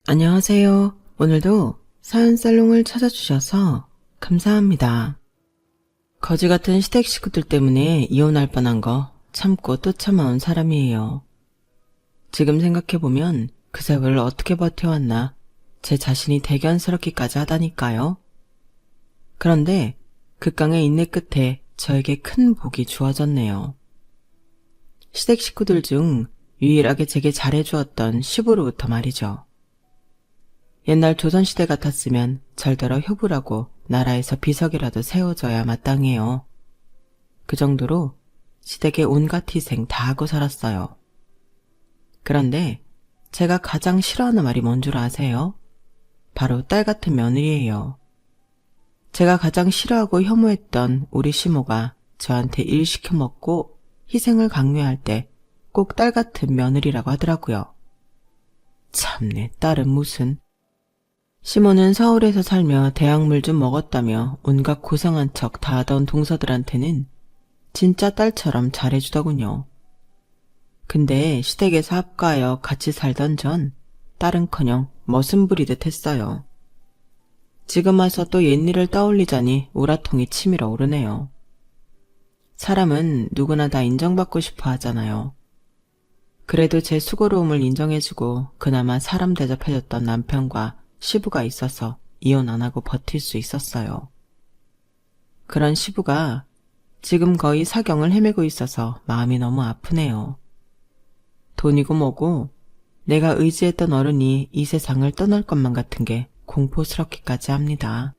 안녕하세요. 오늘도 사연살롱을 찾아주셔서 감사합니다. 거지 같은 시댁 식구들 때문에 이혼할 뻔한 거 참고 또 참아온 사람이에요. 지금 생각해보면 그 세월을 어떻게 버텨왔나 제 자신이 대견스럽기까지 하다니까요. 그런데 극강의 인내 끝에 저에게 큰 복이 주어졌네요. 시댁 식구들 중 유일하게 제게 잘해주었던 시부로부터 말이죠. 옛날 조선시대 같았으면 절대로 효부라고 나라에서 비석이라도 세워줘야 마땅해요. 그 정도로 시댁의 온갖 희생 다 하고 살았어요. 그런데 제가 가장 싫어하는 말이 뭔 줄 아세요? 바로 딸 같은 며느리예요. 제가 가장 싫어하고 혐오했던 우리 시모가 저한테 일 시켜먹고 희생을 강요할 때 꼭 딸 같은 며느리라고 하더라고요. 참내, 딸은 무슨... 시모는 서울에서 살며 대학물 좀 먹었다며 온갖 고상한 척 다 하던 동서들한테는 진짜 딸처럼 잘해주더군요. 근데 시댁에서 합가하여 같이 살던 전 딸은커녕 머슴 부리듯 했어요. 지금 와서 또 옛일을 떠올리자니 우라통이 치밀어 오르네요. 사람은 누구나 다 인정받고 싶어 하잖아요. 그래도 제 수고로움을 인정해주고 그나마 사람 대접해줬던 남편과 시부가 있어서 이혼 안 하고 버틸 수 있었어요. 그런 시부가 지금 거의 사경을 헤매고 있어서 마음이 너무 아프네요. 돈이고 뭐고 내가 의지했던 어른이 이 세상을 떠날 것만 같은 게 공포스럽기까지 합니다.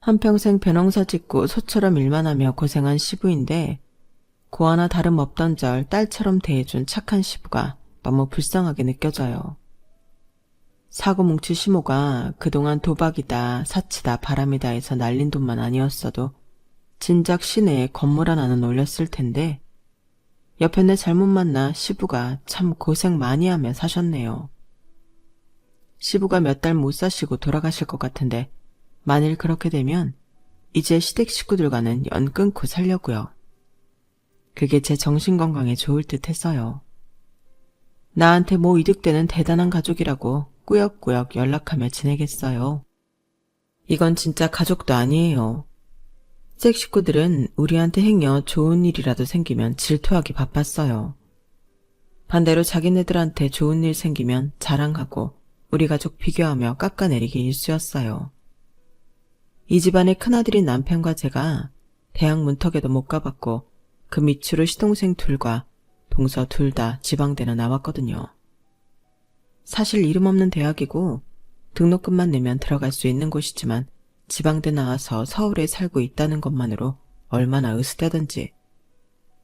한평생 벼농사 짓고 소처럼 일만 하며 고생한 시부인데 고 하나 다름없던 절 딸처럼 대해준 착한 시부가 너무 불쌍하게 느껴져요. 사고뭉치 시모가 그동안 도박이다 사치다 바람이다 해서 날린 돈만 아니었어도 진작 시내에 건물 하나는 올렸을 텐데 옆에 내 잘못 만나 시부가 참 고생 많이 하며 사셨네요. 시부가 몇 달 못 사시고 돌아가실 것 같은데 만일 그렇게 되면 이제 시댁 식구들과는 연 끊고 살려고요. 그게 제 정신건강에 좋을 듯 해서요. 나한테 뭐 이득되는 대단한 가족이라고 꾸역꾸역 연락하며 지내겠어요. 이건 진짜 가족도 아니에요. 시댁 식구들은 우리한테 행여 좋은 일이라도 생기면 질투하기 바빴어요. 반대로 자기네들한테 좋은 일 생기면 자랑하고 우리 가족 비교하며 깎아내리기 일쑤였어요. 이 집안의 큰아들인 남편과 제가 대학 문턱에도 못 가봤고 그 밑으로 시동생 둘과 동서 둘 다 지방대나 나왔거든요. 사실 이름 없는 대학이고 등록금만 내면 들어갈 수 있는 곳이지만 지방대 나와서 서울에 살고 있다는 것만으로 얼마나 으스대던지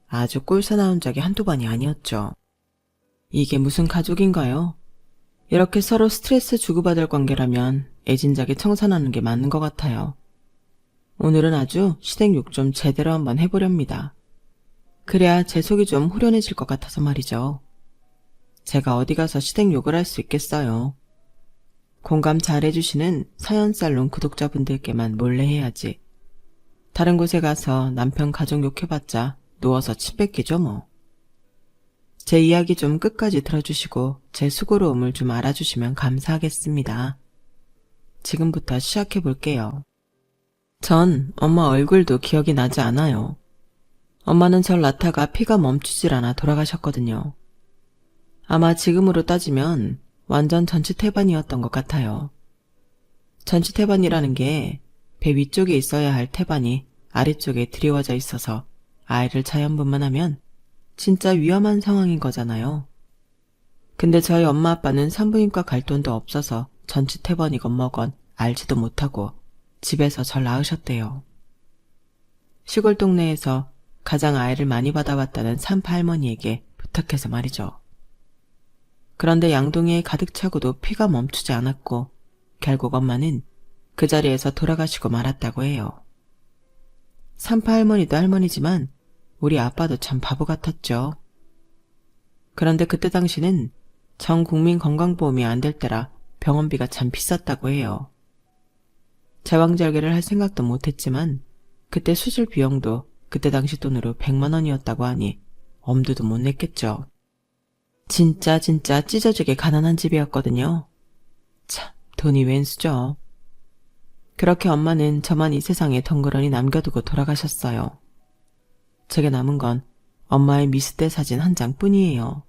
아주 꼴사나운 적이 한두 번이 아니었죠. 이게 무슨 가족인가요? 이렇게 서로 스트레스 주고받을 관계라면 애진작에 청산하는 게 맞는 것 같아요. 오늘은 아주 시댁욕 좀 제대로 한번 해보렵니다. 그래야 제 속이 좀 후련해질 것 같아서 말이죠. 제가 어디 가서 시댁욕을 할 수 있겠어요. 공감 잘해주시는 사연살롱 구독자분들께만 몰래 해야지. 다른 곳에 가서 남편 가족 욕해봤자 누워서 침 뱉기죠 뭐. 제 이야기 좀 끝까지 들어주시고 제 수고로움을 좀 알아주시면 감사하겠습니다. 지금부터 시작해볼게요. 전 엄마 얼굴도 기억이 나지 않아요. 엄마는 절 낳다가 피가 멈추질 않아 돌아가셨거든요. 아마 지금으로 따지면 완전 전치태반이었던 것 같아요. 전치태반이라는 게 배 위쪽에 있어야 할 태반이 아래쪽에 드리워져 있어서 아이를 자연분만하면 진짜 위험한 상황인 거잖아요. 근데 저희 엄마 아빠는 산부인과 갈 돈도 없어서 전치태반이건 뭐건 알지도 못하고 집에서 절 낳으셨대요. 시골 동네에서 가장 아이를 많이 받아왔다는 산파 할머니에게 부탁해서 말이죠. 그런데 양동이에 가득 차고도 피가 멈추지 않았고 결국 엄마는 그 자리에서 돌아가시고 말았다고 해요. 산파 할머니도 할머니지만 우리 아빠도 참 바보 같았죠. 그런데 그때 당시는 전 국민 건강보험이 안 될 때라 병원비가 참 비쌌다고 해요. 제왕절개를 할 생각도 못했지만 그때 수술 비용도 그때 당시 돈으로 100만 원이었다고 하니 엄두도 못 냈겠죠. 진짜 찢어지게 가난한 집이었거든요. 참, 돈이 웬수죠. 그렇게 엄마는 저만 이 세상에 덩그러니 남겨두고 돌아가셨어요. 제게 남은 건 엄마의 미스때 사진 한 장뿐이에요.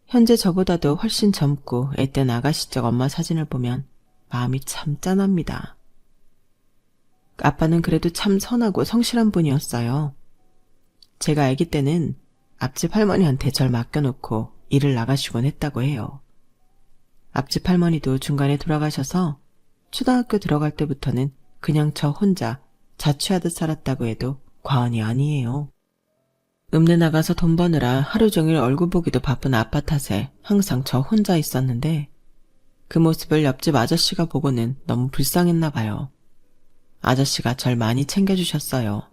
현재 저보다도 훨씬 젊고 앳된 아가씨적 엄마 사진을 보면 마음이 참 짠합니다. 아빠는 그래도 참 선하고 성실한 분이었어요. 제가 아기 때는 앞집 할머니한테 절 맡겨놓고 일을 나가시곤 했다고 해요. 앞집 할머니도 중간에 돌아가셔서 초등학교 들어갈 때부터는 그냥 저 혼자 자취하듯 살았다고 해도 과언이 아니에요. 읍내 나가서 돈 버느라 하루 종일 얼굴 보기도 바쁜 아빠 탓에 항상 저 혼자 있었는데 그 모습을 옆집 아저씨가 보고는 너무 불쌍했나 봐요. 아저씨가 절 많이 챙겨주셨어요.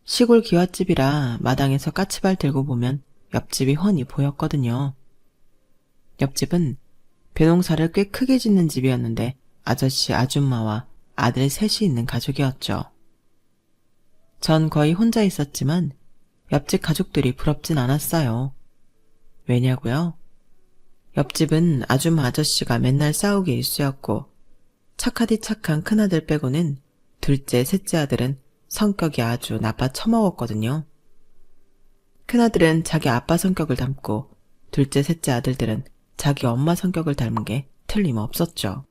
시골 기와집이라 마당에서 까치발 들고 보면 옆집이 훤히 보였거든요. 옆집은 벼농사를 꽤 크게 짓는 집이었는데 아저씨 아줌마와 아들 셋이 있는 가족이었죠. 전 거의 혼자 있었지만 옆집 가족들이 부럽진 않았어요. 왜냐고요? 옆집은 아줌마 아저씨가 맨날 싸우기 일쑤였고 착하디 착한 큰아들 빼고는 둘째, 셋째 아들은 성격이 아주 나빠 처먹었거든요. 큰아들은 자기 아빠 성격을 닮고 둘째, 셋째 아들들은 자기 엄마 성격을 닮은 게 틀림없었죠.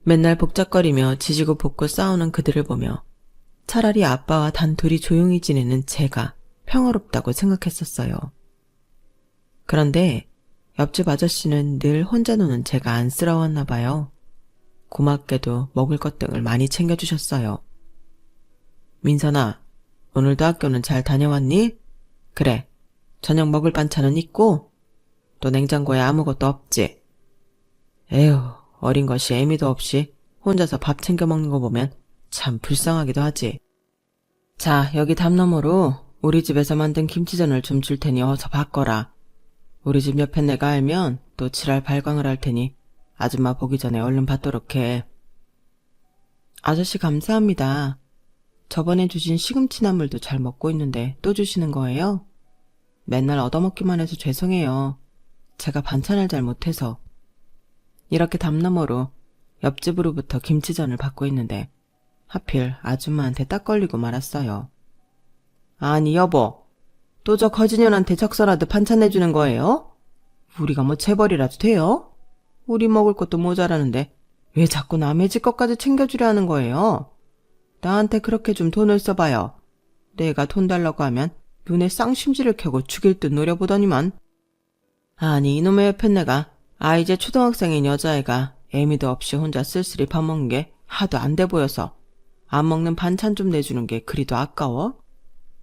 맨날 복잡거리며 지지고 볶고 싸우는 그들을 보며 차라리 아빠와 단둘이 조용히 지내는 제가 평화롭다고 생각했었어요. 그런데 옆집 아저씨는 늘 혼자 노는 제가 안쓰러웠나 봐요. 고맙게도 먹을 것 등을 많이 챙겨주셨어요. 민선아, 오늘도 학교는 잘 다녀왔니? 그래, 저녁 먹을 반찬은 있고? 또 냉장고에 아무것도 없지? 에휴, 어린 것이 애미도 없이 혼자서 밥 챙겨 먹는 거 보면 참 불쌍하기도 하지. 자, 여기 담 너머로 우리 집에서 만든 김치전을 좀 줄 테니 어서 바꿔라. 우리 집 옆에 내가 알면 또 지랄 발광을 할 테니 아줌마 보기 전에 얼른 받도록 해. 아저씨 감사합니다. 저번에 주신 시금치 나물도 잘 먹고 있는데 또 주시는 거예요? 맨날 얻어먹기만 해서 죄송해요. 제가 반찬을 잘 못해서. 이렇게 담 너머로 옆집으로부터 김치전을 받고 있는데 하필 아줌마한테 딱 걸리고 말았어요. 아니 여보, 또 저 거지년한테 적설하듯 반찬 내주는 거예요? 우리가 뭐 재벌이라도 돼요? 우리 먹을 것도 모자라는데 왜 자꾸 남의 집 것까지 챙겨주려 하는 거예요? 나한테 그렇게 좀 돈을 써봐요. 내가 돈 달라고 하면 눈에 쌍심지를 켜고 죽일 듯 노려보더니만. 아니 이놈의 옆에 내가 이제 초등학생인 여자애가 애미도 없이 혼자 쓸쓸히 밥 먹는 게 하도 안 돼 보여서 안 먹는 반찬 좀 내주는 게 그리도 아까워?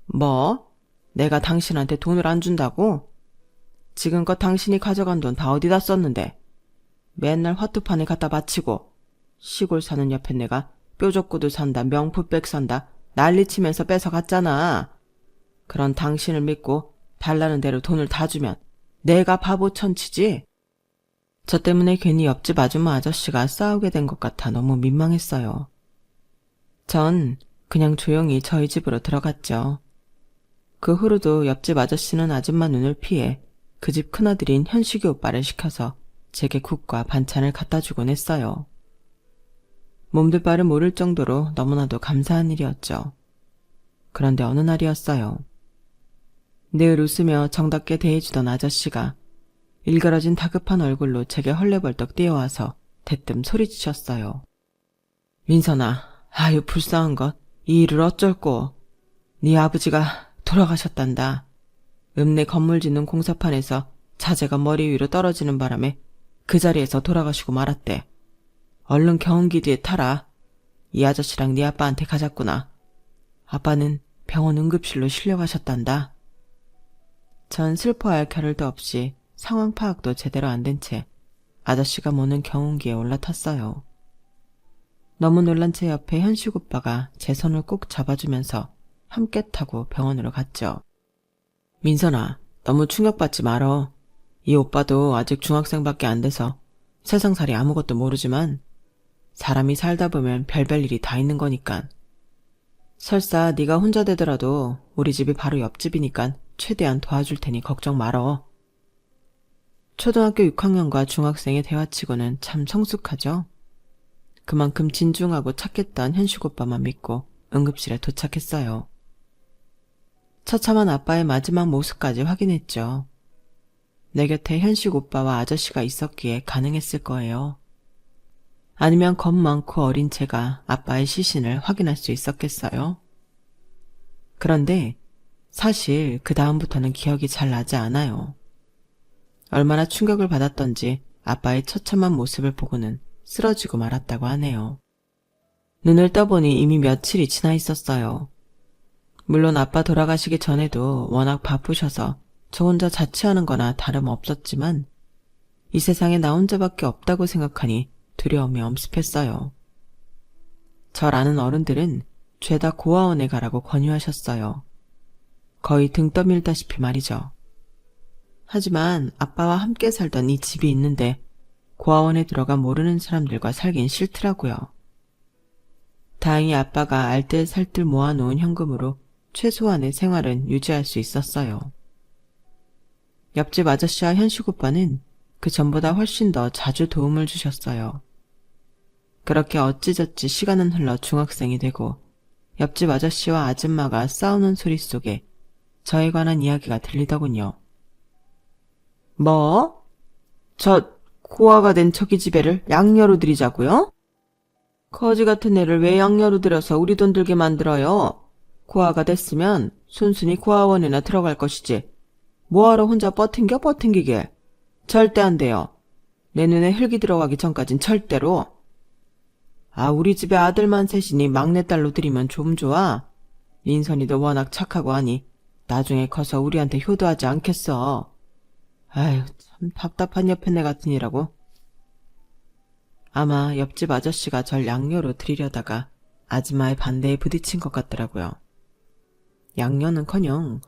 뭐? 내가 당신한테 돈을 안 준다고? 지금껏 당신이 가져간 돈 다 어디다 썼는데 맨날 화투판에 갖다 바치고 시골 사는 옆에 내가 뾰족구두 산다 명품백 산다 난리치면서 뺏어갔잖아. 그런 당신을 믿고 달라는 대로 돈을 다 주면 내가 바보 천치지? 저 때문에 괜히 옆집 아줌마 아저씨가 싸우게 된 것 같아 너무 민망했어요. 전 그냥 조용히 저희 집으로 들어갔죠. 그 후로도 옆집 아저씨는 아줌마 눈을 피해 그 집 큰아들인 현식이 오빠를 시켜서 제게 국과 반찬을 갖다 주곤 했어요. 몸둘 바를 모를 정도로 너무나도 감사한 일이었죠. 그런데 어느 날이었어요. 늘 웃으며 정답게 대해주던 아저씨가 일그러진 다급한 얼굴로 제게 헐레벌떡 뛰어와서 대뜸 소리치셨어요. 민선아, 아유 불쌍한 것, 이 일을 어쩔꼬. 네 아버지가 돌아가셨단다. 읍내 건물 짓는 공사판에서 자재가 머리 위로 떨어지는 바람에 그 자리에서 돌아가시고 말았대. 얼른 경운기 뒤에 타라. 이 아저씨랑 네 아빠한테 가자꾸나. 아빠는 병원 응급실로 실려가셨단다. 전 슬퍼할 겨를도 없이 상황 파악도 제대로 안 된 채 아저씨가 모는 경운기에 올라탔어요. 너무 놀란 제 옆에 현식 오빠가 제 손을 꼭 잡아주면서 함께 타고 병원으로 갔죠. 민선아, 너무 충격받지 말어. 이 오빠도 아직 중학생밖에 안 돼서 세상살이 아무것도 모르지만 사람이 살다 보면 별별 일이 다 있는 거니까. 설사 네가 혼자 되더라도 우리 집이 바로 옆집이니까 최대한 도와줄 테니 걱정 말어. 초등학교 6학년과 중학생의 대화치고는 참 성숙하죠. 그만큼 진중하고 착했던 현식 오빠만 믿고 응급실에 도착했어요. 처참한 아빠의 마지막 모습까지 확인했죠. 내 곁에 현식 오빠와 아저씨가 있었기에 가능했을 거예요. 아니면 겁 많고 어린 제가 아빠의 시신을 확인할 수 있었겠어요? 그런데 사실 그 다음부터는 기억이 잘 나지 않아요. 얼마나 충격을 받았던지 아빠의 처참한 모습을 보고는 쓰러지고 말았다고 하네요. 눈을 떠보니 이미 며칠이 지나 있었어요. 물론 아빠 돌아가시기 전에도 워낙 바쁘셔서 저 혼자 자취하는 거나 다름없었지만 이 세상에 나 혼자밖에 없다고 생각하니 두려움이 엄습했어요. 절 아는 어른들은 죄다 고아원에 가라고 권유하셨어요. 거의 등 떠밀다시피 말이죠. 하지만 아빠와 함께 살던 이 집이 있는데 고아원에 들어가 모르는 사람들과 살긴 싫더라고요. 다행히 아빠가 알뜰살뜰 모아놓은 현금으로 최소한의 생활은 유지할 수 있었어요. 옆집 아저씨와 현식 오빠는 그 전보다 훨씬 더 자주 도움을 주셨어요. 그렇게 어찌저찌 시간은 흘러 중학생이 되고 옆집 아저씨와 아줌마가 싸우는 소리 속에 저에 관한 이야기가 들리더군요. 뭐? 저 고아가 된 저기 집애를 양녀로 들이자고요? 거지 같은 애를 왜 양녀로 들여서 우리 돈 들게 만들어요? 고아가 됐으면 순순히 고아원에나 들어갈 것이지. 뭐하러 혼자 버팅기게. 절대 안 돼요. 내 눈에 흙이 들어가기 전까진 절대로. 아, 우리 집에 아들만 셋이니 막내딸로 들이면 좀 좋아. 민선이도 워낙 착하고 하니 나중에 커서 우리한테 효도하지 않겠어. 아휴, 참 답답한 옆에 내 같으니라고. 아마 옆집 아저씨가 절 양녀로 들이려다가 아줌마의 반대에 부딪힌 것 같더라고요. 양녀는커녕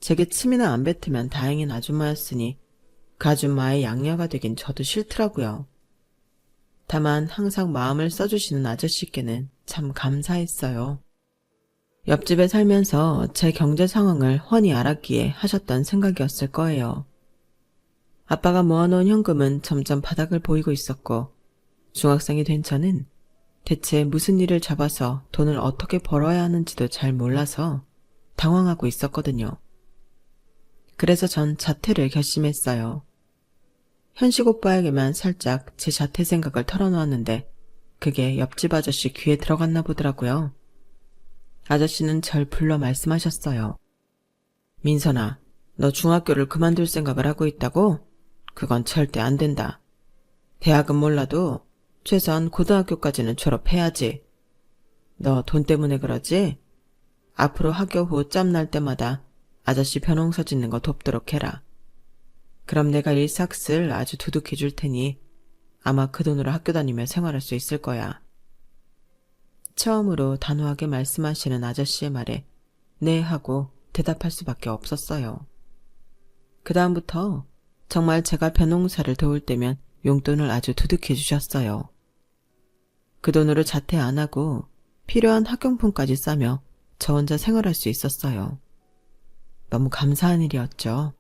제게 침이나 안 뱉으면 다행인 아줌마였으니 그 아줌마의 양녀가 되긴 저도 싫더라고요. 다만 항상 마음을 써주시는 아저씨께는 참 감사했어요. 옆집에 살면서 제 경제 상황을 훤히 알았기에 하셨던 생각이었을 거예요. 아빠가 모아놓은 현금은 점점 바닥을 보이고 있었고 중학생이 된 저는 대체 무슨 일을 잡아서 돈을 어떻게 벌어야 하는지도 잘 몰라서 당황하고 있었거든요. 그래서 전 자퇴를 결심했어요. 현식 오빠에게만 살짝 제 자퇴 생각을 털어놓았는데 그게 옆집 아저씨 귀에 들어갔나 보더라고요. 아저씨는 절 불러 말씀하셨어요. 민선아, 너 중학교를 그만둘 생각을 하고 있다고? 그건 절대 안 된다. 대학은 몰라도 최소한 고등학교까지는 졸업해야지. 너 돈 때문에 그러지? 앞으로 학교 후 짬날 때마다 아저씨 벼농서 짓는 거 돕도록 해라. 그럼 내가 일삭슬 아주 두둑해 줄 테니 아마 그 돈으로 학교 다니며 생활할 수 있을 거야. 처음으로 단호하게 말씀하시는 아저씨의 말에 네 하고 대답할 수밖에 없었어요. 그 다음부터 정말 제가 벼농사를 도울 때면 용돈을 아주 두둑해 주셨어요. 그 돈으로 자퇴 안 하고 필요한 학용품까지 싸며 저 혼자 생활할 수 있었어요. 너무 감사한 일이었죠.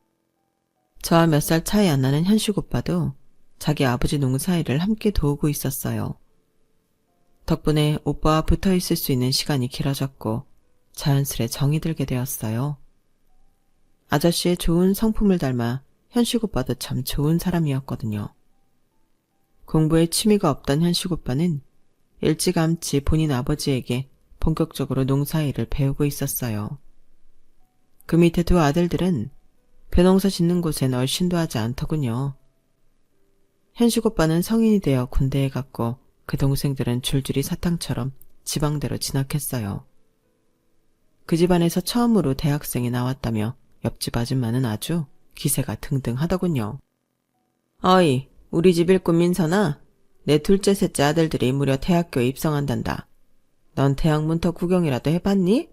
저와 몇 살 차이 안 나는 현식 오빠도 자기 아버지 농사일을 함께 도우고 있었어요. 덕분에 오빠와 붙어 있을 수 있는 시간이 길어졌고 자연스레 정이 들게 되었어요. 아저씨의 좋은 성품을 닮아 현식 오빠도 참 좋은 사람이었거든요. 공부에 취미가 없던 현식 오빠는 일찌감치 본인 아버지에게 본격적으로 농사일을 배우고 있었어요. 그 밑에 두 아들들은 벼농사 짓는 곳엔 얼씬도 하지 않더군요. 현식 오빠는 성인이 되어 군대에 갔고 그 동생들은 줄줄이 사탕처럼 지방대로 진학했어요. 그 집안에서 처음으로 대학생이 나왔다며 옆집 아줌마는 아주 기세가 등등하더군요. 어이, 우리 집 일꾼 민선아, 내 둘째 셋째 아들들이 무려 대학교에 입성한단다. 넌 대학 문터 구경이라도 해봤니?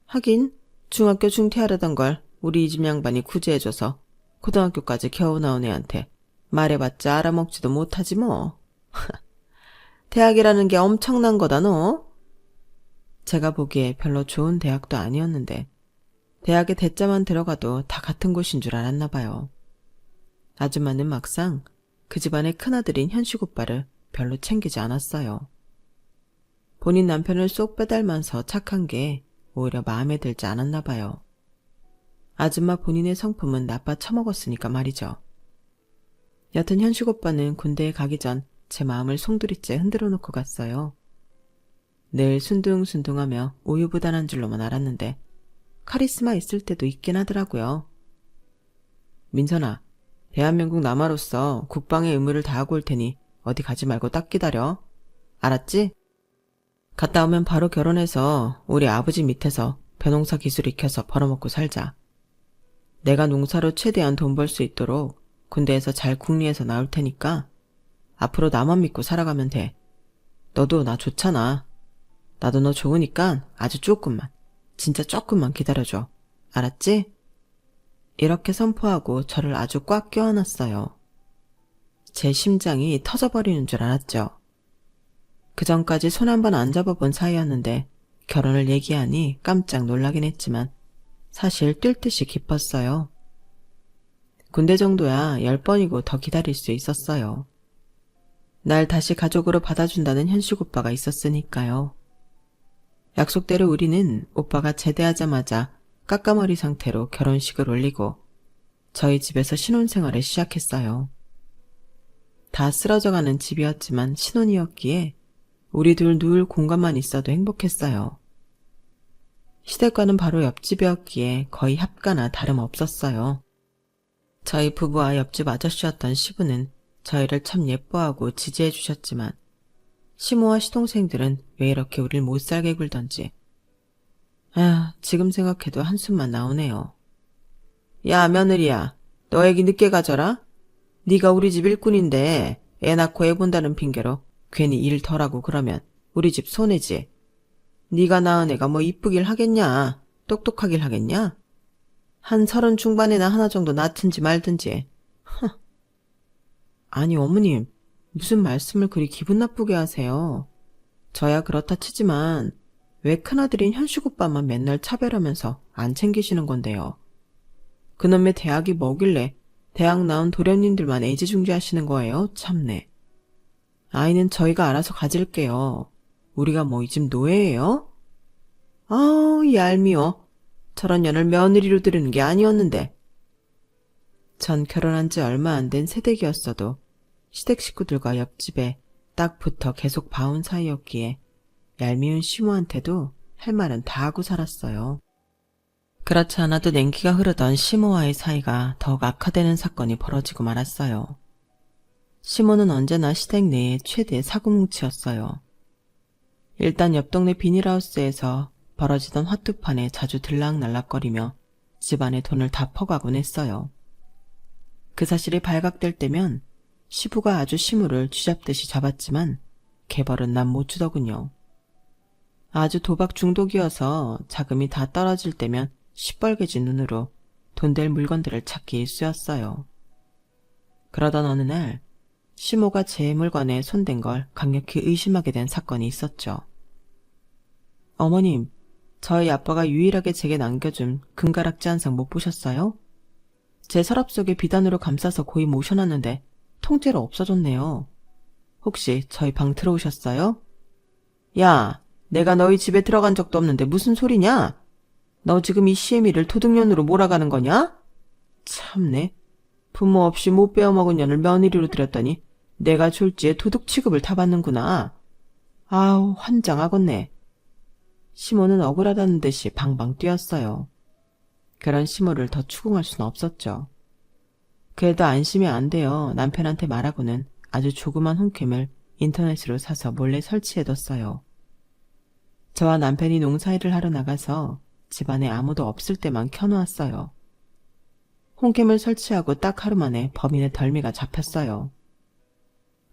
하긴 중학교 중퇴하려던 걸 우리 이 집 양반이 구제해줘서 고등학교까지 겨우 나온 애한테 말해봤자 알아먹지도 못하지 뭐. 대학이라는 게 엄청난 거다 너. 제가 보기에 별로 좋은 대학도 아니었는데 대학에 대자만 들어가도 다 같은 곳인 줄 알았나 봐요. 아줌마는 막상 그 집안의 큰아들인 현식 오빠를 별로 챙기지 않았어요. 본인 남편을 쏙 빼닮아서 착한 게 오히려 마음에 들지 않았나 봐요. 아줌마 본인의 성품은 나빠 처먹었으니까 말이죠. 여튼 현식 오빠는 군대에 가기 전 제 마음을 송두리째 흔들어 놓고 갔어요. 늘 순둥순둥하며 우유부단한 줄로만 알았는데 카리스마 있을 때도 있긴 하더라고요. 민선아, 대한민국 남아로서 국방의 의무를 다하고 올 테니 어디 가지 말고 딱 기다려. 알았지? 갔다 오면 바로 결혼해서 우리 아버지 밑에서 벼농사 기술 익혀서 벌어먹고 살자. 내가 농사로 최대한 돈 벌 수 있도록 군대에서 잘 궁리해서 나올 테니까 앞으로 나만 믿고 살아가면 돼. 너도 나 좋잖아. 나도 너 좋으니까 아주 조금만, 진짜 조금만 기다려줘. 알았지? 이렇게 선포하고 저를 아주 꽉 껴안았어요. 제 심장이 터져버리는 줄 알았죠. 그 전까지 손 한 번 안 잡아본 사이였는데 결혼을 얘기하니 깜짝 놀라긴 했지만 사실 뛸 듯이 기뻤어요. 군대 정도야 10번이고 더 기다릴 수 있었어요. 날 다시 가족으로 받아준다는 현식 오빠가 있었으니까요. 약속대로 우리는 오빠가 제대하자마자 까까머리 상태로 결혼식을 올리고 저희 집에서 신혼생활을 시작했어요. 다 쓰러져가는 집이었지만 신혼이었기에 우리 둘 누울 공간만 있어도 행복했어요. 시댁과는 바로 옆집이었기에 거의 합가나 다름없었어요. 저희 부부와 옆집 아저씨였던 시부는 저희를 참 예뻐하고 지지해 주셨지만 시모와 시동생들은 왜 이렇게 우릴 못살게 굴던지 지금 생각해도 한숨만 나오네요. 야 며느리야, 너 애기 늦게 가져라. 네가 우리 집 일꾼인데 애 낳고 애 본다는 핑계로 괜히 일 덜하고 그러면 우리 집 손해지. 네가 낳은 애가 뭐 이쁘길 하겠냐, 똑똑하길 하겠냐. 한 30 중반에나 하나 정도 낳든지 말든지. 아니 어머님, 무슨 말씀을 그리 기분 나쁘게 하세요. 저야 그렇다 치지만 왜 큰아들인 현식 오빠만 맨날 차별하면서 안 챙기시는 건데요. 그놈의 대학이 뭐길래 대학 나온 도련님들만 애지중지하시는 거예요, 참네. 아이는 저희가 알아서 가질게요. 우리가 뭐 이 집 노예예요? 얄미워. 저런 년을 며느리로 들이는 게 아니었는데. 전 결혼한 지 얼마 안 된 새댁이었어도 시댁 식구들과 옆집에 딱 붙어 계속 봐온 사이였기에 얄미운 시모한테도 할 말은 다 하고 살았어요. 그렇지 않아도 냉기가 흐르던 시모와의 사이가 더욱 악화되는 사건이 벌어지고 말았어요. 시모는 언제나 시댁 내의 최대 사고뭉치였어요. 일단 옆 동네 비닐하우스에서 벌어지던 화투판에 자주 들락날락거리며 집안의 돈을 다 퍼가곤 했어요. 그 사실이 발각될 때면 시부가 아주 시무를 쥐잡듯이 잡았지만 개벌은 난 못 주더군요. 아주 도박 중독이어서 자금이 다 떨어질 때면 시뻘개진 눈으로 돈 될 물건들을 찾기 일쑤였어요. 그러던 어느 날 시모가 제 물건에 손댄 걸 강력히 의심하게 된 사건이 있었죠. 어머님, 저희 아빠가 유일하게 제게 남겨준 금가락지 한 상 못 보셨어요? 제 서랍 속에 비단으로 감싸서 고이 모셔놨는데 통째로 없어졌네요. 혹시 저희 방 들어오셨어요? 야, 내가 너희 집에 들어간 적도 없는데 무슨 소리냐? 너 지금 이 시애미를 도둑년으로 몰아가는 거냐? 참네. 부모 없이 못 빼어먹은 년을 며느리로 들였더니 내가 졸지에 도둑 취급을 다 받는구나. 아우, 환장하겠네. 시모는 억울하다는 듯이 방방 뛰었어요. 그런 시모를 더 추궁할 수는 없었죠. 그래도 안심이 안 돼요. 남편한테 말하고는 아주 조그만 홈캠을 인터넷으로 사서 몰래 설치해뒀어요. 저와 남편이 농사일을 하러 나가서 집안에 아무도 없을 때만 켜놓았어요. 홈캠을 설치하고 딱 하루 만에 범인의 덜미가 잡혔어요.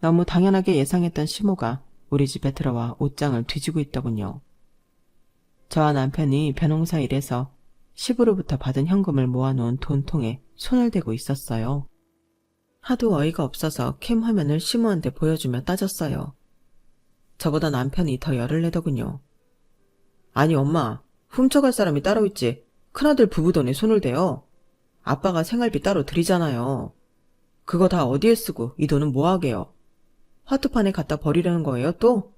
너무 당연하게 예상했던 시모가 우리 집에 들어와 옷장을 뒤지고 있더군요. 저와 남편이 벼농사 일에서 시부로부터 받은 현금을 모아놓은 돈통에 손을 대고 있었어요. 하도 어이가 없어서 캠 화면을 시모한테 보여주며 따졌어요. 저보다 남편이 더 열을 내더군요. 아니 엄마, 훔쳐갈 사람이 따로 있지 큰아들 부부 돈에 손을 대요. 아빠가 생활비 따로 드리잖아요. 그거 다 어디에 쓰고 이 돈은 뭐 하게요? 화투판에 갖다 버리려는 거예요, 또?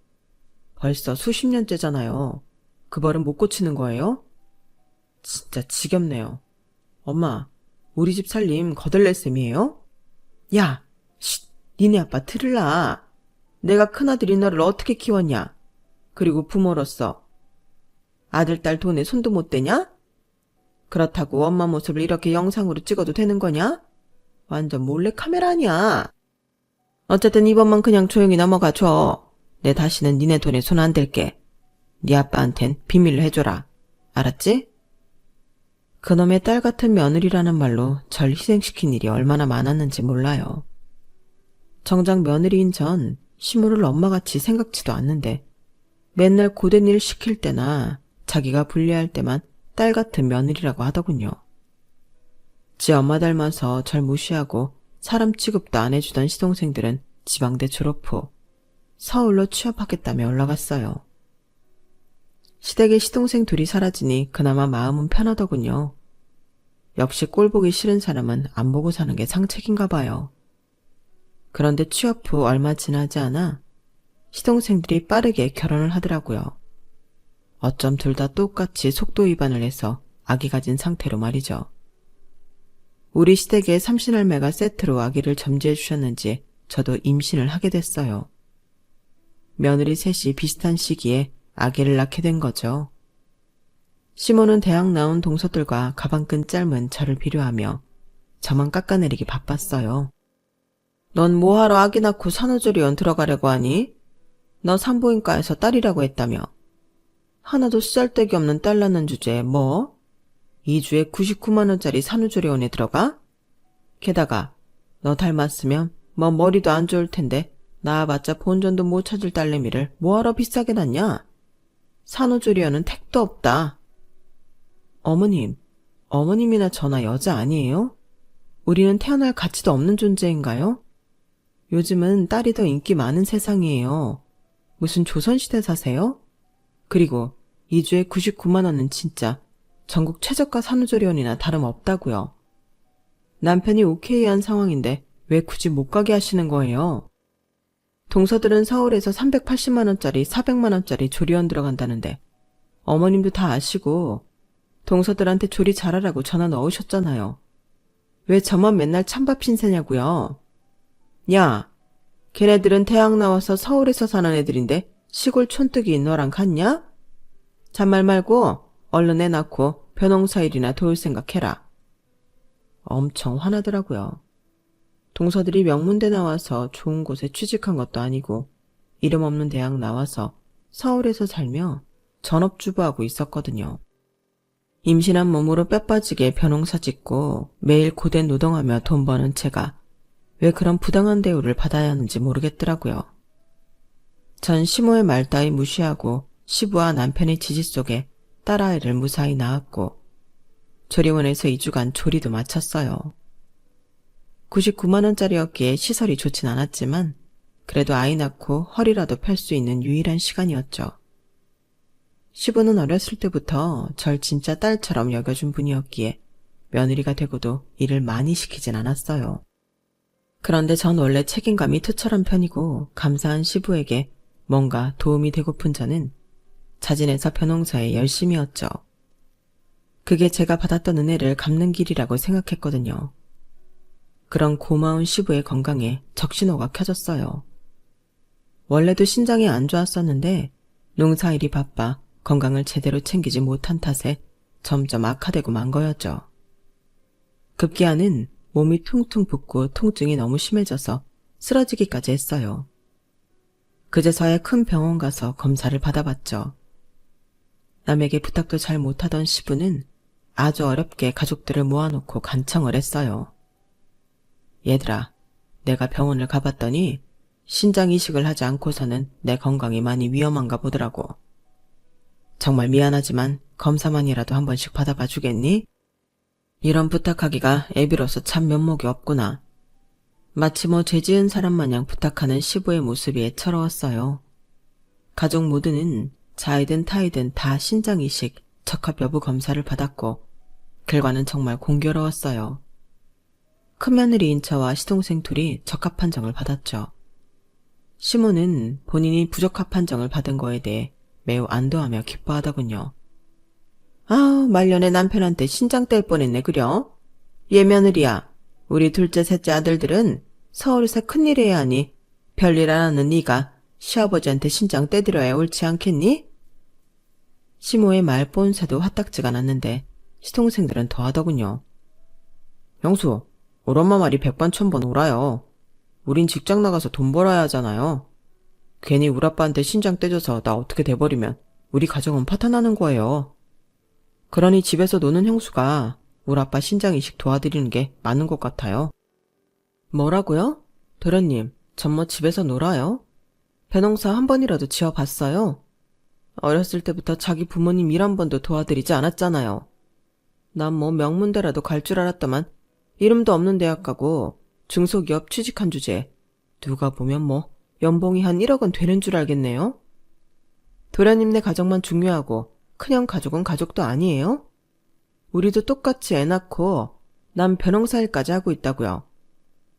벌써 수십 년째잖아요. 그 벌은 못 고치는 거예요? 진짜 지겹네요. 엄마, 우리 집 살림 거들낼 셈이에요? 야, 쉿, 니네 아빠 틀을 나. 내가 큰아들이 너를 어떻게 키웠냐? 그리고 부모로서. 아들, 딸 돈에 손도 못 대냐? 그렇다고 엄마 모습을 이렇게 영상으로 찍어도 되는 거냐? 완전 몰래카메라 아니야. 어쨌든 이번만 그냥 조용히 넘어가 줘. 내 다시는 니네 돈에 손 안 댈게. 네 아빠한텐 비밀로 해줘라. 알았지? 그놈의 딸 같은 며느리라는 말로 절 희생시킨 일이 얼마나 많았는지 몰라요. 정작 며느리인 전 시모를 엄마같이 생각지도 않는데 맨날 고된 일 시킬 때나 자기가 불리할 때만 딸 같은 며느리라고 하더군요. 지 엄마 닮아서 절 무시하고 사람 취급도 안 해주던 시동생들은 지방대 졸업 후 서울로 취업하겠다며 올라갔어요. 시댁에 시동생 둘이 사라지니 그나마 마음은 편하더군요. 역시 꼴 보기 싫은 사람은 안 보고 사는 게 상책인가 봐요. 그런데 취업 후 얼마 지나지 않아 시동생들이 빠르게 결혼을 하더라고요. 어쩜 둘 다 똑같이 속도 위반을 해서 아기 가진 상태로 말이죠. 우리 시댁에 삼신할매가 세트로 아기를 점지해 주셨는지 저도 임신을 하게 됐어요. 며느리 셋이 비슷한 시기에 아기를 낳게 된 거죠. 시모는 대학 나온 동서들과 가방끈 짧은 저를 비료하며 저만 깎아내리기 바빴어요. 넌 뭐하러 아기 낳고 산후조리원 들어가려고 하니? 너 산부인과에서 딸이라고 했다며. 하나도 쓰잘데기 없는 딸 낳는 주제에 뭐? 2주에 99만 원짜리 산후조리원에 들어가? 게다가 너 닮았으면 뭐 머리도 안 좋을 텐데 낳아봤자 본전도 못 찾을 딸내미를 뭐하러 비싸게 낳냐? 산후조리원은 택도 없다. 어머님이나 저나 여자 아니에요? 우리는 태어날 가치도 없는 존재인가요? 요즘은 딸이 더 인기 많은 세상이에요. 무슨 조선시대 사세요? 그리고 2주에 99만 원은 진짜 전국 최저가 산후조리원이나 다름없다고요. 남편이 오케이한 상황인데 왜 굳이 못 가게 하시는 거예요? 동서들은 서울에서 380만 원짜리 400만 원짜리 조리원 들어간다는데 어머님도 다 아시고 동서들한테 조리 잘하라고 전화 넣으셨잖아요. 왜 저만 맨날 찬밥 신세냐고요. 야, 걔네들은 대학 나와서 서울에서 사는 애들인데 시골 촌뜨기 너랑 같냐? 잔말 말고 얼른 애 낳고 벼농사 일이나 도울 생각해라. 엄청 화나더라고요. 동서들이 명문대 나와서 좋은 곳에 취직한 것도 아니고 이름 없는 대학 나와서 서울에서 살며 전업주부하고 있었거든요. 임신한 몸으로 뼈 빠지게 벼농사 짓고 매일 고된 노동하며 돈 버는 제가 왜 그런 부당한 대우를 받아야 하는지 모르겠더라고요. 전 시모의 말 따위 무시하고 시부와 남편의 지지 속에 딸아이를 무사히 낳았고 조리원에서 2주간 조리도 마쳤어요. 99만 원짜리였기에 시설이 좋진 않았지만 그래도 아이 낳고 허리라도 펼 수 있는 유일한 시간이었죠. 시부는 어렸을 때부터 절 진짜 딸처럼 여겨준 분이었기에 며느리가 되고도 일을 많이 시키진 않았어요. 그런데 전 원래 책임감이 투철한 편이고 감사한 시부에게 뭔가 도움이 되고픈 저는 자진해서 벼농사에 열심이었죠. 그게 제가 받았던 은혜를 갚는 길이라고 생각했거든요. 그런 고마운 시부의 건강에 적신호가 켜졌어요. 원래도 신장이 안 좋았었는데 농사일이 바빠 건강을 제대로 챙기지 못한 탓에 점점 악화되고 만 거였죠. 급기야는 몸이 퉁퉁 붓고 통증이 너무 심해져서 쓰러지기까지 했어요. 그제서야 큰 병원 가서 검사를 받아봤죠. 남에게 부탁도 잘 못하던 시부는 아주 어렵게 가족들을 모아놓고 간청을 했어요. 얘들아, 내가 병원을 가봤더니 신장 이식을 하지 않고서는 내 건강이 많이 위험한가 보더라고. 정말 미안하지만 검사만이라도 한 번씩 받아봐 주겠니? 이런 부탁하기가 애비로서 참 면목이 없구나. 마치 뭐 죄지은 사람 마냥 부탁하는 시부의 모습이 애처로웠어요. 가족 모두는 자이든 타이든 다 신장 이식, 적합 여부 검사를 받았고 결과는 정말 공교로웠어요. 큰며느리인 저와 시동생 둘이 적합 판정을 받았죠. 시모는 본인이 부적합 판정을 받은 거에 대해 매우 안도하며 기뻐하더군요. 아, 말년에 남편한테 신장 뗄 뻔했네 그려? 얘 며느리야, 우리 둘째 셋째 아들들은 서울에서 큰일 해야 하니 별일 안 하는 네가 시아버지한테 신장 떼드려야 옳지 않겠니? 시모의 말 본새도 화딱지가 났는데 시동생들은 더하더군요. 형수, 우리 엄마 말이 백반천번 옳아요. 우린 직장 나가서 돈 벌어야 하잖아요. 괜히 우리 아빠한테 신장 떼줘서 나 어떻게 돼버리면 우리 가정은 파탄나는 거예요. 그러니 집에서 노는 형수가 우리 아빠 신장 이식 도와드리는 게 맞는 것 같아요. 뭐라고요? 도련님, 전 뭐 집에서 놀아요? 벼농사 한 번이라도 지어봤어요? 어렸을 때부터 자기 부모님 일 한 번도 도와드리지 않았잖아요. 난 뭐 명문대라도 갈 줄 알았더만 이름도 없는 대학 가고 중소기업 취직한 주제에 누가 보면 뭐 연봉이 한 1억은 되는 줄 알겠네요. 도련님네 가족만 중요하고 큰형 가족은 가족도 아니에요? 우리도 똑같이 애 낳고 난 벼농사 일까지 하고 있다고요.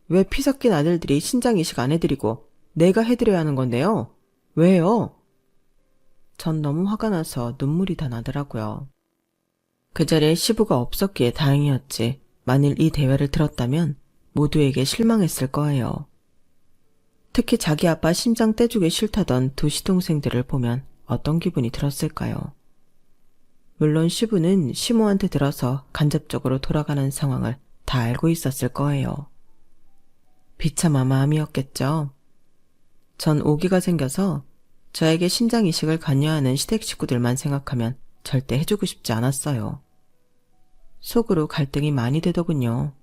왜 피 섞인 아들들이 신장 이식 안 해드리고 내가 해드려야 하는 건데요? 왜요? 전 너무 화가 나서 눈물이 다 나더라고요. 그 자리에 시부가 없었기에 다행이었지. 만일 이 대화를 들었다면 모두에게 실망했을 거예요. 특히 자기 아빠 심장 떼주기 싫다던 두 시동생들을 보면 어떤 기분이 들었을까요? 물론 시부는 시모한테 들어서 간접적으로 돌아가는 상황을 다 알고 있었을 거예요. 비참한 마음이었겠죠. 전 오기가 생겨서 저에게 신장 이식을 관여하는 시댁 식구들만 생각하면 절대 해주고 싶지 않았어요. 속으로 갈등이 많이 되더군요.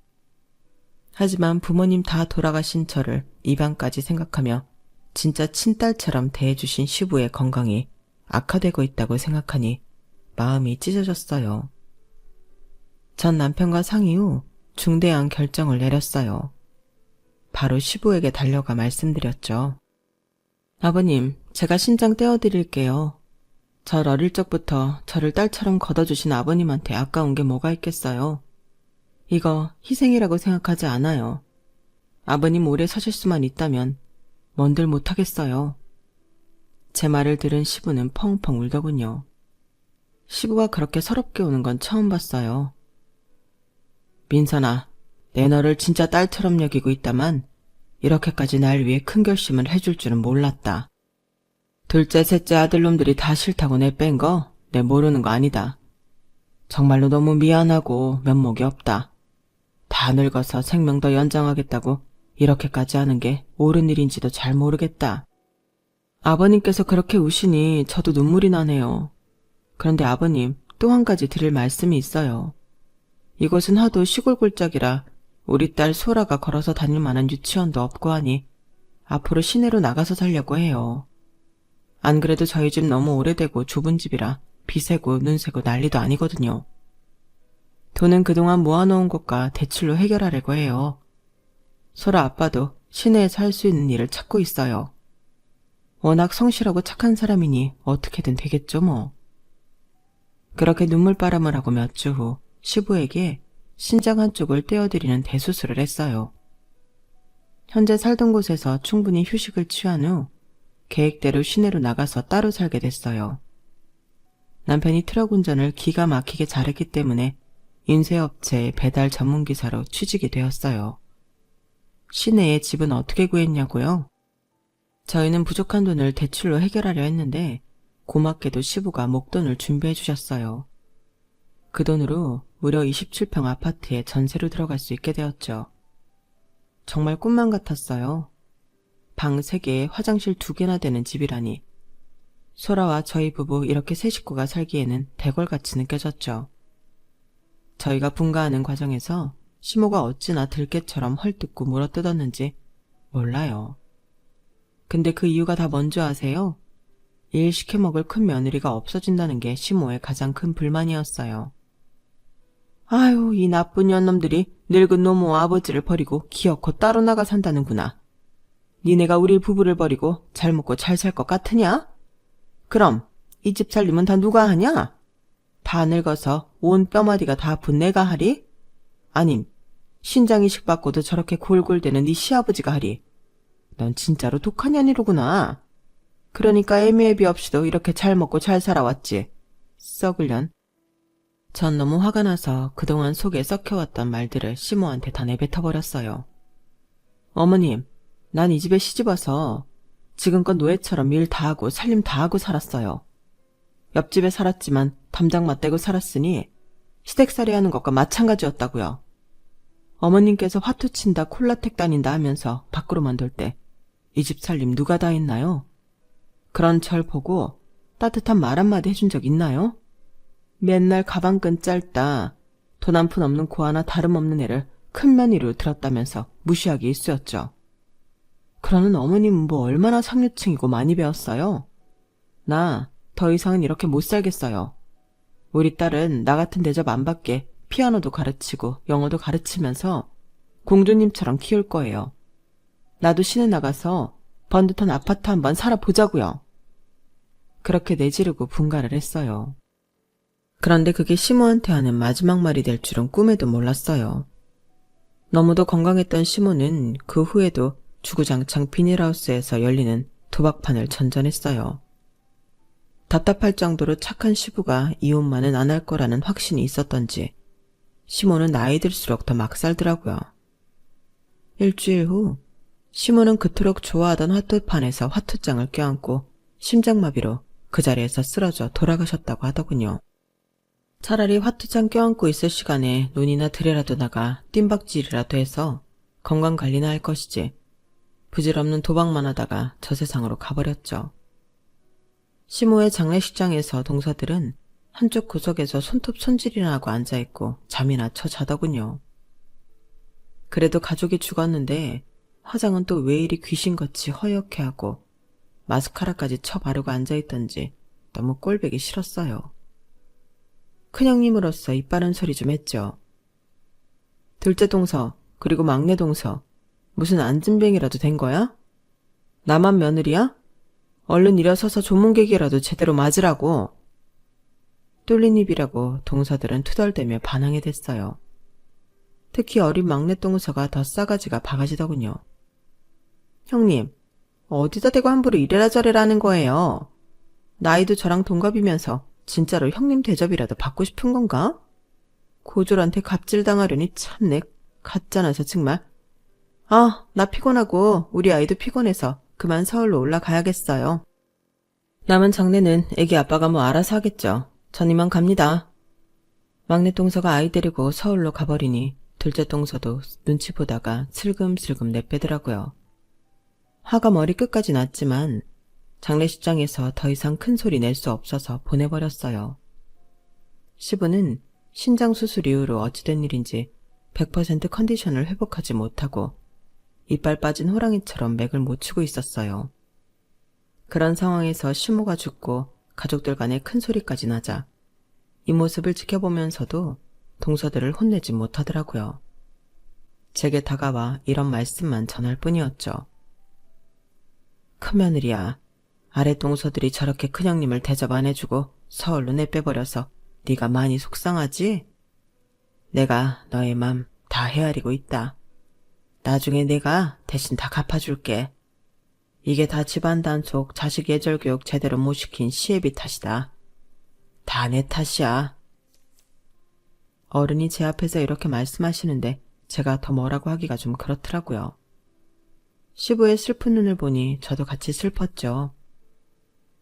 하지만 부모님 다 돌아가신 저를 입양까지 생각하며 진짜 친딸처럼 대해주신 시부의 건강이 악화되고 있다고 생각하니 마음이 찢어졌어요. 전 남편과 상의 후 중대한 결정을 내렸어요. 바로 시부에게 달려가 말씀드렸죠. 아버님, 제가 신장 떼어드릴게요. 절 어릴 적부터 저를 딸처럼 걷어주신 아버님한테 아까운 게 뭐가 있겠어요. 이거 희생이라고 생각하지 않아요. 아버님 오래 사실 수만 있다면 뭔들 못하겠어요. 제 말을 들은 시부는 펑펑 울더군요. 시부가 그렇게 서럽게 우는 건 처음 봤어요. 민선아, 내 너를 진짜 딸처럼 여기고 있다만 이렇게까지 날 위해 큰 결심을 해줄 줄은 몰랐다. 둘째, 셋째 아들놈들이 다 싫다고 내뺀 거 내 모르는 거 아니다. 정말로 너무 미안하고 면목이 없다. 다 늙어서 생명 더 연장하겠다고 이렇게까지 하는 게 옳은 일인지도 잘 모르겠다. 아버님께서 그렇게 우시니 저도 눈물이 나네요. 그런데 아버님, 또 한 가지 드릴 말씀이 있어요. 이곳은 하도 시골 골짜기라 우리 딸 소라가 걸어서 다닐 만한 유치원도 없고 하니 앞으로 시내로 나가서 살려고 해요. 안 그래도 저희 집 너무 오래되고 좁은 집이라 비 새고 눈 새고 난리도 아니거든요. 돈은 그동안 모아놓은 것과 대출로 해결하려고 해요. 소라 아빠도 시내에서 할 수 있는 일을 찾고 있어요. 워낙 성실하고 착한 사람이니 어떻게든 되겠죠 뭐. 그렇게 눈물바람을 하고 몇 주 후 시부에게 신장 한쪽을 떼어드리는 대수술을 했어요. 현재 살던 곳에서 충분히 휴식을 취한 후 계획대로 시내로 나가서 따로 살게 됐어요. 남편이 트럭 운전을 기가 막히게 잘했기 때문에 인쇄업체의 배달 전문기사로 취직이 되었어요. 시내에 집은 어떻게 구했냐고요? 저희는 부족한 돈을 대출로 해결하려 했는데 고맙게도 시부가 목돈을 준비해 주셨어요. 그 돈으로 무려 27평 아파트에 전세로 들어갈 수 있게 되었죠. 정말 꿈만 같았어요. 방 3개에 화장실 2개나 되는 집이라니. 소라와 저희 부부 이렇게 세 식구가 살기에는 대궐같이 느껴졌죠. 저희가 분가하는 과정에서 시모가 어찌나 들깨처럼 헐뜯고 물어뜯었는지 몰라요. 근데 그 이유가 다 뭔지 아세요? 일 시켜먹을 큰 며느리가 없어진다는 게 시모의 가장 큰 불만이었어요. 아유, 이 나쁜 년놈들이 늙은 노모 아버지를 버리고 기어코 따로 나가 산다는구나. 니네가 우리 부부를 버리고 잘 먹고 잘 살 것 같으냐? 그럼 이 집 살림은 다 누가 하냐? 다 늙어서 온 뼈마디가 다 아픈 내가 하리? 아님 신장이식 받고도 저렇게 골골대는 네 시아버지가 하리. 넌 진짜로 독한 년이로구나. 그러니까 애미애비 없이도 이렇게 잘 먹고 잘 살아왔지. 썩을년. 전 너무 화가 나서 그동안 속에 썩혀왔던 말들을 시모한테 다 내뱉어버렸어요. 어머님, 난 이 집에 시집와서 지금껏 노예처럼 일 다 하고 살림 다 하고 살았어요. 옆집에 살았지만 담장 맞대고 살았으니 시댁살이 하는 것과 마찬가지였다고요. 어머님께서 화투친다 콜라텍 다닌다 하면서 밖으로만 돌 때 이 집 살림 누가 다 했나요? 그런 절 보고 따뜻한 말 한마디 해준 적 있나요? 맨날 가방끈 짧다, 돈 한 푼 없는 고 하나 다름없는 애를 큰 며느리로 들었다면서 무시하기 일쑤였죠. 그러는 어머님은 뭐 얼마나 상류층이고 많이 배웠어요? 나 더 이상은 이렇게 못 살겠어요. 우리 딸은 나 같은 대접 안 받게 피아노도 가르치고 영어도 가르치면서 공주님처럼 키울 거예요. 나도 시내 나가서 번듯한 아파트 한번 살아보자고요. 그렇게 내지르고 분갈을 했어요. 그런데 그게 시모한테 하는 마지막 말이 될 줄은 꿈에도 몰랐어요. 너무도 건강했던 시모는 그 후에도 주구장창 비닐하우스에서 열리는 도박판을 전전했어요. 답답할 정도로 착한 시부가 이혼만은 안 할 거라는 확신이 있었던지 시모는 나이 들수록 더 막 살더라고요. 일주일 후 시모는 그토록 좋아하던 화투판에서 화투장을 껴안고 심장마비로 그 자리에서 쓰러져 돌아가셨다고 하더군요. 차라리 화투장 껴안고 있을 시간에 논이나 들에라도 나가 뜀박질이라도 해서 건강관리나 할 것이지 부질없는 도박만 하다가 저 세상으로 가버렸죠. 시모의 장례식장에서 동서들은 한쪽 구석에서 손톱 손질이나 하고 앉아있고 잠이나 쳐 자더군요. 그래도 가족이 죽었는데 화장은 또 왜 이리 귀신같이 허옇게 하고 마스카라까지 쳐 바르고 앉아있던지 너무 꼴보기 싫었어요. 큰형님으로서 입 바른 소리 좀 했죠. 둘째 동서 그리고 막내 동서 무슨 안진뱅이라도 된 거야? 나만 며느리야? 얼른 일어서서 조문객이라도 제대로 맞으라고. 뚫린 입이라고 동서들은 투덜대며 반항이 됐어요. 특히 어린 막내 동서가 더 싸가지가 바가지더군요. 형님, 어디다 대고 함부로 이래라 저래라 하는 거예요. 나이도 저랑 동갑이면서 진짜로 형님 대접이라도 받고 싶은 건가? 고졸한테 갑질당하려니 참내 가짜나서 정말. 아, 나 피곤하고 우리 아이도 피곤해서 그만 서울로 올라가야겠어요. 남은 장례는 애기 아빠가 뭐 알아서 하겠죠. 전 이만 갑니다. 막내 동서가 아이 데리고 서울로 가버리니 둘째 동서도 눈치 보다가 슬금슬금 내빼더라고요. 화가 머리끝까지 났지만 장례식장에서 더 이상 큰 소리 낼 수 없어서 보내버렸어요. 시부는 신장수술 이후로 어찌된 일인지 100% 컨디션을 회복하지 못하고 이빨 빠진 호랑이처럼 맥을 못 추고 있었어요. 그런 상황에서 시모가 죽고 가족들 간에 큰 소리까지 나자 이 모습을 지켜보면서도 동서들을 혼내지 못하더라고요. 제게 다가와 이런 말씀만 전할 뿐이었죠. 큰며느리야, 아래 동서들이 저렇게 큰형님을 대접 안 해주고 서울로 내빼버려서 네가 많이 속상하지? 내가 너의 맘 다 헤아리고 있다. 나중에 내가 대신 다 갚아줄게. 이게 다 집안 단속, 자식 예절 교육 제대로 못 시킨 시애비 탓이다. 다 내 탓이야. 어른이 제 앞에서 이렇게 말씀하시는데 제가 더 뭐라고 하기가 좀 그렇더라고요. 시부의 슬픈 눈을 보니 저도 같이 슬펐죠.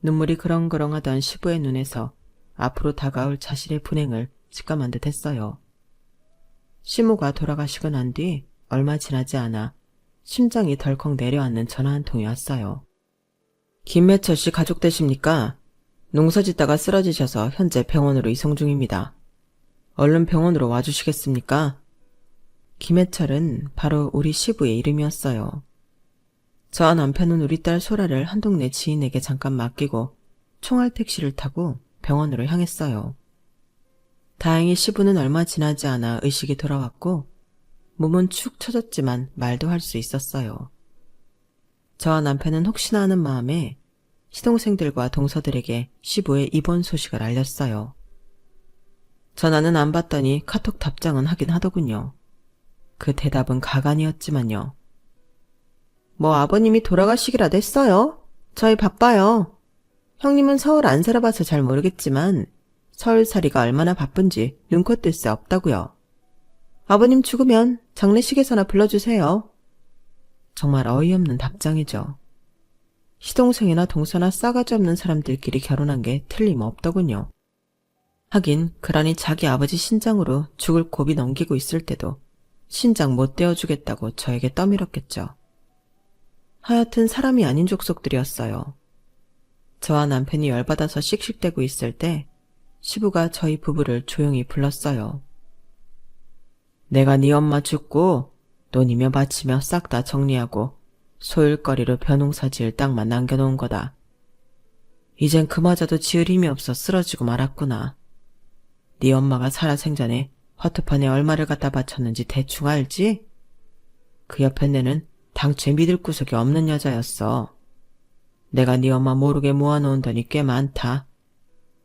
눈물이 그렁그렁하던 시부의 눈에서 앞으로 다가올 자신의 분행을 직감한 듯 했어요. 시모가 돌아가시고 난 뒤 얼마 지나지 않아 심장이 덜컥 내려앉는 전화 한 통이 왔어요. 김매철 씨 가족 되십니까? 농사 짓다가 쓰러지셔서 현재 병원으로 이송 중입니다. 얼른 병원으로 와주시겠습니까? 김해철은 바로 우리 시부의 이름이었어요. 저와 남편은 우리 딸 소라를 한 동네 지인에게 잠깐 맡기고 총알 택시를 타고 병원으로 향했어요. 다행히 시부는 얼마 지나지 않아 의식이 돌아왔고 몸은 축 처졌지만 말도 할 수 있었어요. 저와 남편은 혹시나 하는 마음에 시동생들과 동서들에게 시부의 입원 소식을 알렸어요. 전화는 안 받더니 카톡 답장은 하긴 하더군요. 그 대답은 가관이었지만요. 뭐 아버님이 돌아가시기라도 했어요. 저희 바빠요. 형님은 서울 안 살아봐서 잘 모르겠지만 서울살이가 얼마나 바쁜지 눈코 뜰 새 없다고요. 아버님 죽으면 장례식에서나 불러주세요. 정말 어이없는 답장이죠. 시동생이나 동서나 싸가지 없는 사람들끼리 결혼한 게 틀림없더군요. 하긴 그러니 자기 아버지 신장으로 죽을 고비 넘기고 있을 때도 신장 못 떼어주겠다고 저에게 떠밀었겠죠. 하여튼 사람이 아닌 족속들이었어요. 저와 남편이 열받아서 씩씩대고 있을 때 시부가 저희 부부를 조용히 불렀어요. 내가 네 엄마 죽고 논이며 밭이며 싹 다 정리하고 소일거리로 벼농사 지을 땅만 남겨놓은 거다. 이젠 그마저도 지을 힘이 없어 쓰러지고 말았구나. 네 엄마가 살아생전에 화투판에 얼마를 갖다 바쳤는지 대충 알지? 그 옆에 내는 당최 믿을 구석이 없는 여자였어. 내가 네 엄마 모르게 모아놓은 돈이 꽤 많다.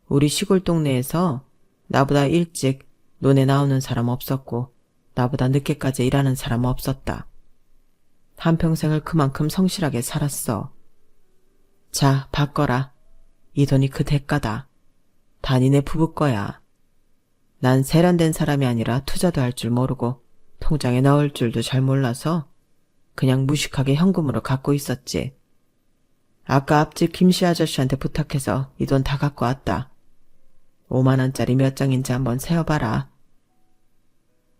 우리 시골 동네에서 나보다 일찍 논에 나오는 사람 없었고 나보다 늦게까지 일하는 사람 없었다. 한평생을 그만큼 성실하게 살았어. 자, 바꿔라. 이 돈이 그 대가다. 다 니네 부부 거야. 난 세련된 사람이 아니라 투자도 할 줄 모르고 통장에 넣을 줄도 잘 몰라서 그냥 무식하게 현금으로 갖고 있었지. 아까 앞집 김씨 아저씨한테 부탁해서 이 돈 다 갖고 왔다. 5만 원짜리 몇 장인지 한번 세어봐라.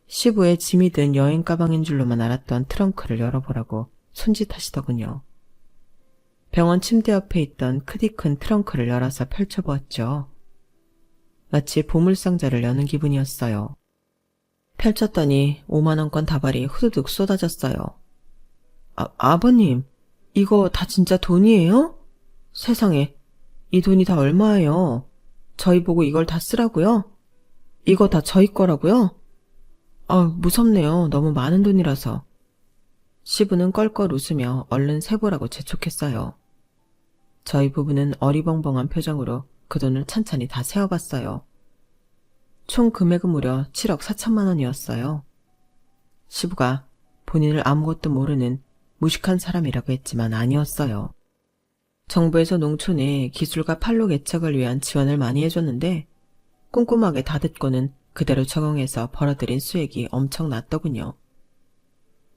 시부에 짐이 든 여행 가방인 줄로만 알았던 트렁크를 열어보라고 손짓하시더군요. 병원 침대 옆에 있던 크디큰 트렁크를 열어서 펼쳐보았죠. 마치 보물상자를 여는 기분이었어요. 펼쳤더니 5만 원권 다발이 후두둑 쏟아졌어요. 아버님, 이거 다 진짜 돈이에요? 세상에, 이 돈이 다 얼마예요? 저희 보고 이걸 다 쓰라고요? 이거 다 저희 거라고요? 무섭네요. 너무 많은 돈이라서. 시부는 껄껄 웃으며 얼른 세보라고 재촉했어요. 저희 부부는 어리벙벙한 표정으로 그 돈을 찬찬히 다 세어봤어요. 총 금액은 무려 7억 4천만 원이었어요. 시부가 본인을 아무것도 모르는 무식한 사람이라고 했지만 아니었어요. 정부에서 농촌에 기술과 판로 개척을 위한 지원을 많이 해줬는데 꼼꼼하게 다 듣고는 그대로 적용해서 벌어들인 수익이 엄청났더군요.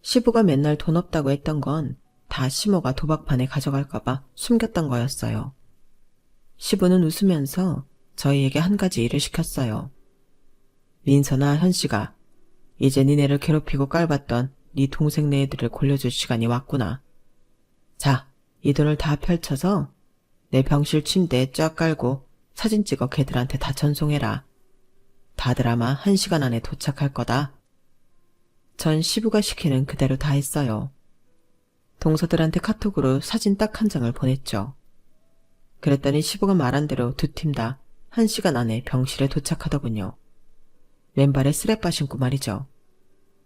시부가 맨날 돈 없다고 했던 건 다 시모가 도박판에 가져갈까봐 숨겼던 거였어요. 시부는 웃으면서 저희에게 한 가지 일을 시켰어요. 민서나 현씨가 이제 니네를 괴롭히고 깔봤던 네 동생네 애들을 골려줄 시간이 왔구나. 자, 이 돈을 다 펼쳐서 내 병실 침대에 쫙 깔고 사진 찍어 걔들한테 다 전송해라. 다들 아마 1시간 안에 도착할 거다. 전 시부가 시키는 그대로 다 했어요. 동서들한테 카톡으로 사진 딱 한 장을 보냈죠. 그랬더니 시부가 말한 대로 두 팀 다 1시간 안에 병실에 도착하더군요. 맨발에 쓰레빠 신고 말이죠.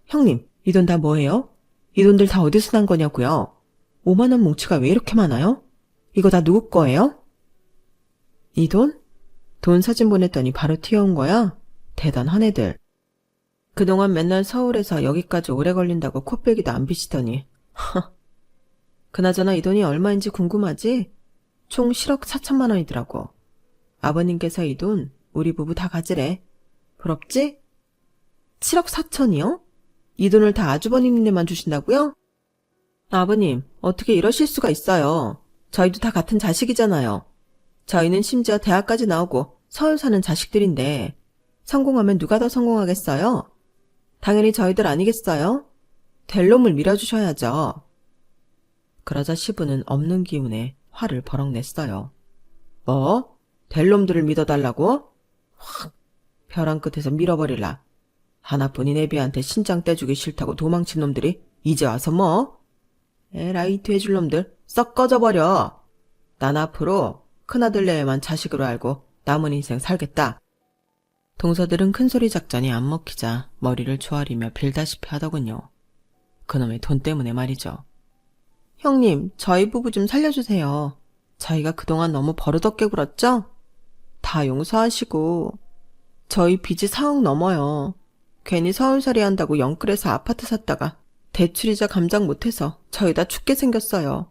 형님, 이 돈 다 뭐예요? 이 돈들 다 어디서 난 거냐고요? 5만 원 뭉치가 왜 이렇게 많아요? 이거 다 누구 거예요? 이 돈? 돈 사진 보냈더니 바로 튀어온 거야? 대단한 애들. 그동안 맨날 서울에서 여기까지 오래 걸린다고 코빼기도 안 비치더니 그나저나 이 돈이 얼마인지 궁금하지? 총 7억 4천만 원이더라고. 아버님께서 이 돈 우리 부부 다 가지래. 부럽지? 7억 4천이요? 이 돈을 다 아주버님네만 주신다고요? 아버님, 어떻게 이러실 수가 있어요. 저희도 다 같은 자식이잖아요. 저희는 심지어 대학까지 나오고 서울 사는 자식들인데 성공하면 누가 더 성공하겠어요? 당연히 저희들 아니겠어요? 될 놈을 밀어주셔야죠. 그러자 시부는 없는 기운에 화를 버럭 냈어요. 뭐? 될 놈들을 믿어달라고? 확 벼랑 끝에서 밀어버릴라. 하나뿐인 애비한테 신장 떼주기 싫다고 도망친 놈들이 이제 와서 뭐? 에라이 돼줄 놈들 썩 꺼져버려. 난 앞으로 큰아들 내외만 자식으로 알고 남은 인생 살겠다. 동서들은 큰소리 작전이 안 먹히자 머리를 조아리며 빌다시피 하더군요. 그놈의 돈 때문에 말이죠. 형님, 저희 부부 좀 살려주세요. 저희가 그동안 너무 버릇없게 굴었죠? 다 용서하시고 저희 빚이 4억 넘어요. 괜히 서울살이 한다고 영끌에서 아파트 샀다가 대출이자 감당 못해서 저희 다 죽게 생겼어요.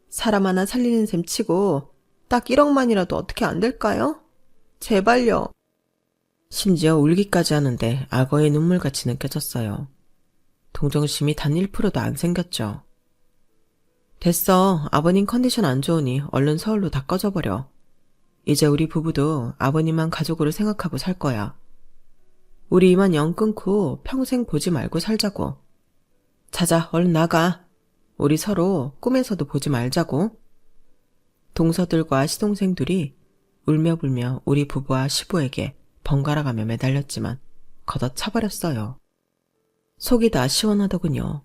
사람 하나 살리는 셈 치고 딱 1억만이라도 어떻게 안 될까요? 제발요. 심지어 울기까지 하는데 악어의 눈물같이 느껴졌어요. 동정심이 단 1%도 안 생겼죠. 됐어. 아버님 컨디션 안 좋으니 얼른 서울로 다 꺼져버려. 이제 우리 부부도 아버님만 가족으로 생각하고 살 거야. 우리 이만 영 끊고 평생 보지 말고 살자고. 자자, 얼른 나가. 우리 서로 꿈에서도 보지 말자고. 동서들과 시동생들이 울며불며 우리 부부와 시부에게 번갈아가며 매달렸지만 걷어차버렸어요. 속이 다 시원하더군요.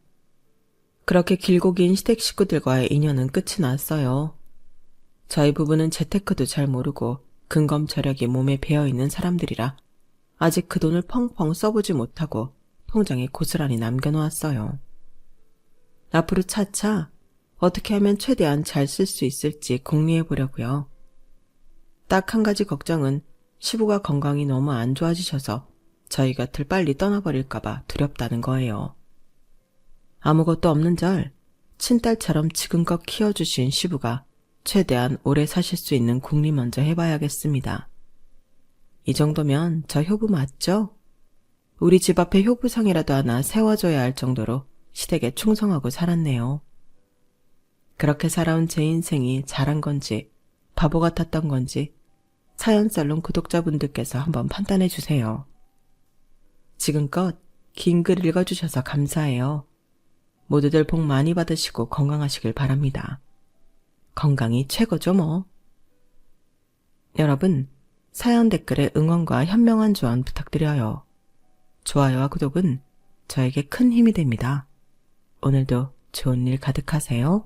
그렇게 길고 긴 시댁 식구들과의 인연은 끝이 났어요. 저희 부부는 재테크도 잘 모르고 근검절약이 몸에 배어있는 사람들이라 아직 그 돈을 펑펑 써보지 못하고 통장에 고스란히 남겨놓았어요. 앞으로 차차 어떻게 하면 최대한 잘 쓸 수 있을지 궁리해보려고요. 딱 한 가지 걱정은 시부가 건강이 너무 안 좋아지셔서 저희 곁을 빨리 떠나버릴까봐 두렵다는 거예요. 아무것도 없는 절 친딸처럼 지금껏 키워주신 시부가 최대한 오래 사실 수 있는 궁리 먼저 해봐야겠습니다. 이 정도면 저 효부 맞죠? 우리 집 앞에 효부상이라도 하나 세워줘야 할 정도로 시댁에 충성하고 살았네요. 그렇게 살아온 제 인생이 잘한 건지 바보 같았던 건지 사연살롱 구독자분들께서 한번 판단해 주세요. 지금껏 긴 글 읽어주셔서 감사해요. 모두들 복 많이 받으시고 건강하시길 바랍니다. 건강이 최고죠 뭐. 여러분, 사연 댓글에 응원과 현명한 조언 부탁드려요. 좋아요와 구독은 저에게 큰 힘이 됩니다. 오늘도 좋은 일 가득하세요.